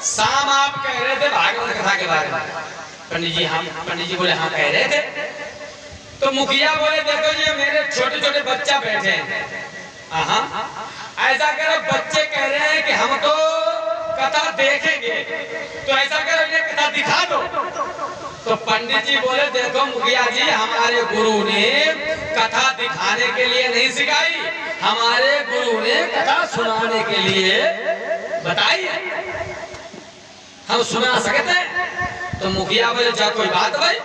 शाम आप कह रहे थे भागवत कथा के बारे में। पंडित जी हम, पंडित जी बोले हाँ कह रहे थे। तो मुखिया बोले देखो ये मेरे छोटे छोटे बच्चा बैठे हैं, ऐसा करो बच्चे कह रहे हैं कि हम तो कथा देखेंगे, तो ऐसा करो ये कथा दिखा दो। तो पंडित जी बोले देखो मुखिया जी हमारे गुरु ने कथा दिखाने के लिए नहीं सिखाई, हमारे गुरु ने कथा सुनाने के लिए बताई है, हम सुना सकते हैं। तो मुखिया बोले जा कोई बात भाई,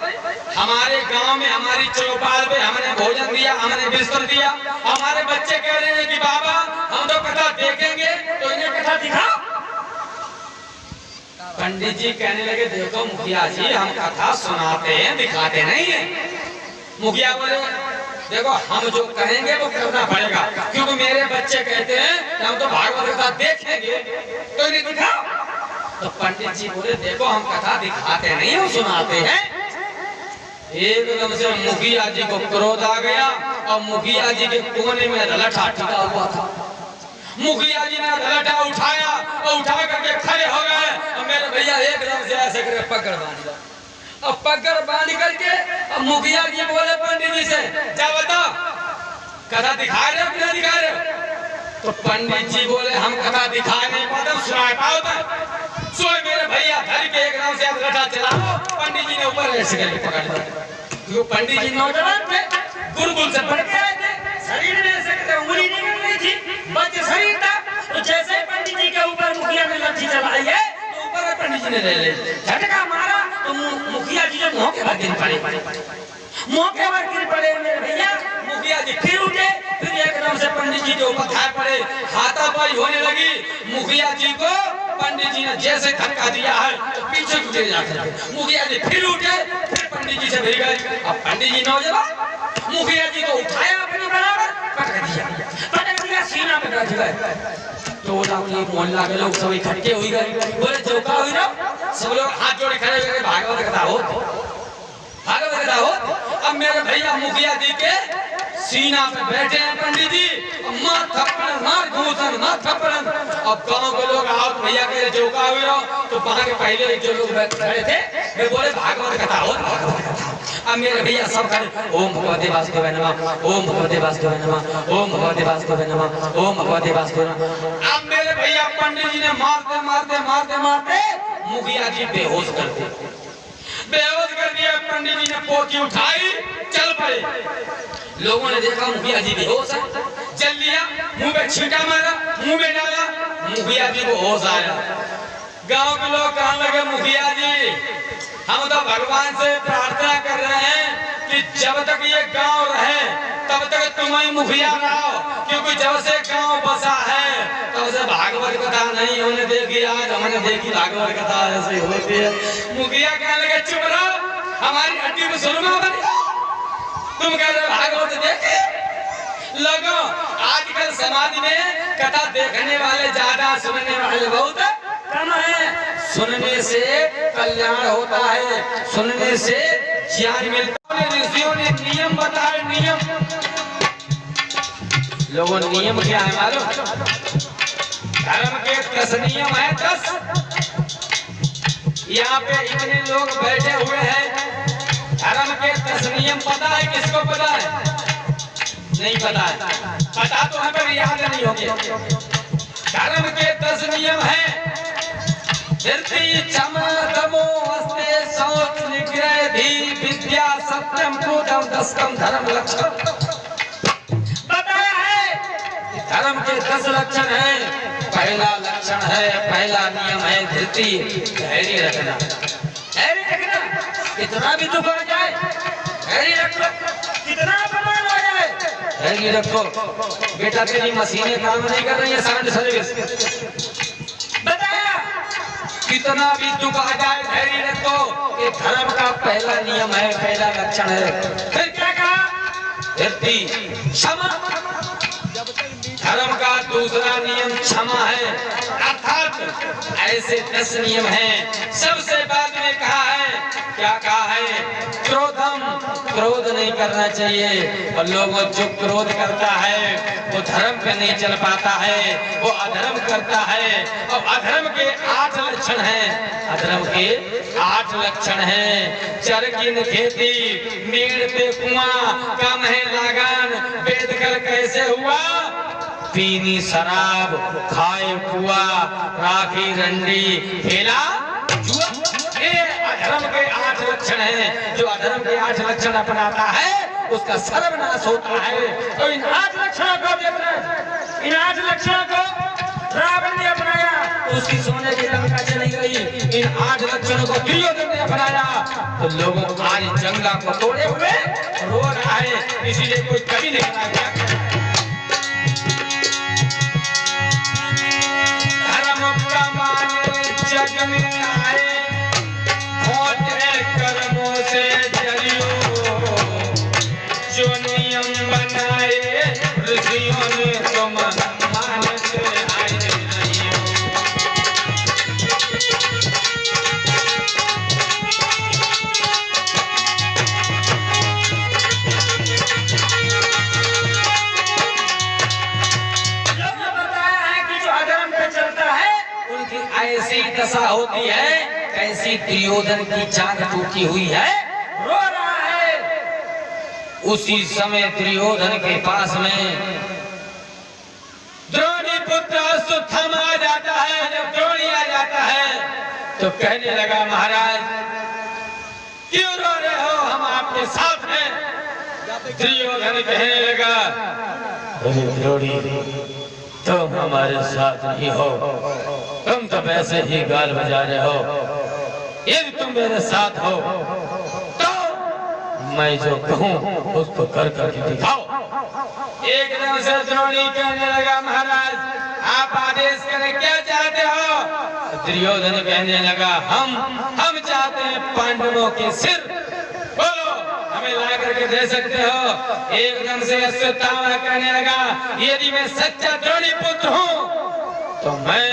हमारे गांव में हमारी चौपाल पे हमने भोजन दिया, हमने बिस्तर दिया, हमारे बच्चे कह रहे हैं कि बाबा हम तो कथा देखेंगे, तो इन्हें कथा दिखाओ। पंडित जी कहने लगे देखो मुखिया जी हम कथा सुनाते हैं दिखाते नहीं है। मुखिया बोले देखो हम जो कहेंगे वो करना पड़ेगा, क्योंकि मेरे बच्चे कहते हैं हम तो भागवत कथा देखेंगे, तो इन्हें दिखाओ। तो पंडित जी बोले देखो हम कथा दिखाते नहीं हम सुनाते हैं। एकदम से मुखिया जी को क्रोध आ गया और मुखिया जी के कोने में रलठा टिका हुआ था। मुखिया जी ने रलठा उठाया और उठा करके खड़े हो गए और मेरे भैया एकदम से ऐसे करके पकड़ बांधा और पकड़ बांध करके अब मुखिया जी बोले पंडित जी से क्या बताओ कथा दिखा रहे हो कि नहीं दिखा रहे हो? तो पंडित जी बोले हम कथा दिखा नहीं पाते सुना पाते। सो मेरे भैया धर के एकदम से रलठा चलाओ, पंडित जी ने ऊपर ऐसे करके पकड़ लिया। क्यों पंडित जी नौजवान थे, गुलगुल से पड़ गए थे, शरीर में ऐसे करके उंगली निकल रही थी, बच शरीर था। तो जैसे ही पंडित जी के ऊपर मुखिया ने लाठी चलाई है तो ऊपर पंडित जी ने ले ले झटका मारा तो मुखिया जी ने मुंह के बाद गिर पड़े, मुंह के बाद गिर पड़े मेरे भैया। मुखिया जी फिर उठे, फिर एकदम से पंडित जी के ऊपर धार पड़े, हाथापाई होने लगी। मुखिया जी को पंडित जी ने जैसे धक्का दिया है तो पीछे गिर जाते थे। मुखिया जी फिर उठे, फिर पंडित जी से भिड़ गए। अब पंडित जी नौजवान मुखिया जी को उठाया अपने बराबर पटक दिया सीना पे रख गए। तो मोहल्ला के लोग सब इकट्ठे हुई गए, बोले चौका हुई ना, सब लोग हाथ जोड़े खड़े हुए भागवत कथा हो, भागवत कथा हो। अब मेरे भैया मुखिया जी के सीना पे बैठे हैं पंडित जी, मार थप्पड़ मार घूसन मार थप्पड़। अब गांव के लोग आओ भैया के चौका हुई हो, तो वहां के पहले जो लोग खड़े थे वे बोले भागवत कथा हो, भागवत कथा। अब मेरे भैया सब खड़े ओम भगवते वासुदेवाय नमः, ओम भगवते वासुदेवाय नमः, ओम भगवते वासुदेवाय नमः, ओम भगवते वासुदेवाय नमः। अब मेरे भैया पंडित जी ने मारते मारते मारते मारते मुखिया जी बेहोश कर दिए, बेहोश कर दिया। पंडित जी ने पोथी उठाई चल पड़े। लोगों ने देखा मुखिया जी बेहोश है, चल लिया, मुंह में छींटा मारा, मुंह में डाला, मुखिया जी को होश आया। गांव के लोग कहने लगे मुखिया जी हम तो भगवान से प्रार्थना कर रहे हैं कि जब तक ये गांव रहे तब तक तुम ही मुखिया रहो, क्योंकि जब से गांव बसा है तब से भागवत कथा नहीं होने देगी। आज हमने देखी भागवत कथा ऐसे होती है। मुखिया कहने लगे चुप रहो, हमारी हड्डी में सुरमा बनी, तुम कह रहे भागवत देखे लगो। आजकल समाज में कथा देखने वाले ज्यादा, सुनने वाले बहुत कम है। सुनने से कल्याण होता है, सुनने से ज्ञान मिलता है। ऋषियों ने नियम बताए, नियम लोगों नियम क्या है मालूम? धर्म के 10 नियम है, 10। यहाँ पे इतने लोग बैठे हुए हैं, धर्म के 10 नियम पता है? किसको पता है? नहीं पता है, पता तो है पर याद नहीं होंगे। धर्म के 10 नियम है धृति क्षमा दमो अस्ते शौच निग्रह धी विद्या सत्यम क्रोधम दशकम धर्म लक्षण बताया है। धर्म के 10 लक्षण है। पहला लक्षण है, पहला नियम है धृति, धैर्य रखना, धैर्य रखना। कितना भी दुख हो जाए धैर्य रखो, कितना अपमान हो जाए धैर्य रखो। बेटा तेरी मशीनें काम नहीं कर रही है, करंट सर्विस कितना भी दुख आ जाए धैर्य रखो। ये धर्म का पहला नियम है, पहला लक्षण है। फिर क्या कहा? धृति क्षमा। धर्म का दूसरा नियम क्षमा है, अर्थात ऐसे 10 नियम हैं। सबसे बाद में कहा है क्या कहा है? क्रोधम, क्रोध नहीं करना चाहिए। और लोगों जो क्रोध करता है वो धर्म पे नहीं चल पाता है, वो अधर्म करता है। और अधर्म के 8 लक्षण हैं, अधर्म के 8 लक्षण हैं। चरकिन खेती, मीड़ पे कुआं, कम है लागन, वेद कल कैसे हुआ? पीनी शराब, खाए पुआ, राखी रंडी, खेला जुआ। ये अधर्म के 8 लक्षण हैं। जो अधर्म के 8 लक्षण अपनाता है उसका सर्वनाश होता है। तो इन 8 लक्षणों को इन 8 लक्षणों को रावण ने अपनाया तो उसकी सोने की लंका चली गई। इन 8 लक्षणों को दुर्योधन ने अपनाया तो लोगों आज जंगा को तोड़े हुए रो रहा है। इसीलिए कोई कभी नहीं बनाया जग में आए, खोटे कर्मों से जरियो, जो नियम बनाए ऋषियों ने तुम मानते आए नहीं हो। लोग बताया है कि जो अधर्म पे चलता है उनकी ऐसी दशा होती है, कैसी दुर्योधन की जान टूटी हुई है, रो रहा है। उसी समय दुर्योधन के पास में द्रोणी पुत्र अश्वत्थामा आ जाता है। जब द्रोणी आ जाता है तो कहने लगा, महाराज क्यों रो रहे हो, हम आपके साथ हैं। दुर्योधन कहने लगा, अरे द्रोणी तुम हमारे साथ नहीं हो, तुम तो वैसे ही गाल बजा रहे हो। यदि तुम मेरे साथ हो तो मैं जो कहूँ उसको कर करके दिखाओ। एकदम से द्रोणी कहने लगा, महाराज आप आदेश करें, क्या चाहते हो? दुर्योधन कहने लगा, हम चाहते हैं पांडवों के सिर, बोलो हमें ला करके दे सकते हो। एकदम से अश्वत्थामा कहने लगा, यदि मैं सच्चा द्रोणी पुत्र हूँ तो मैं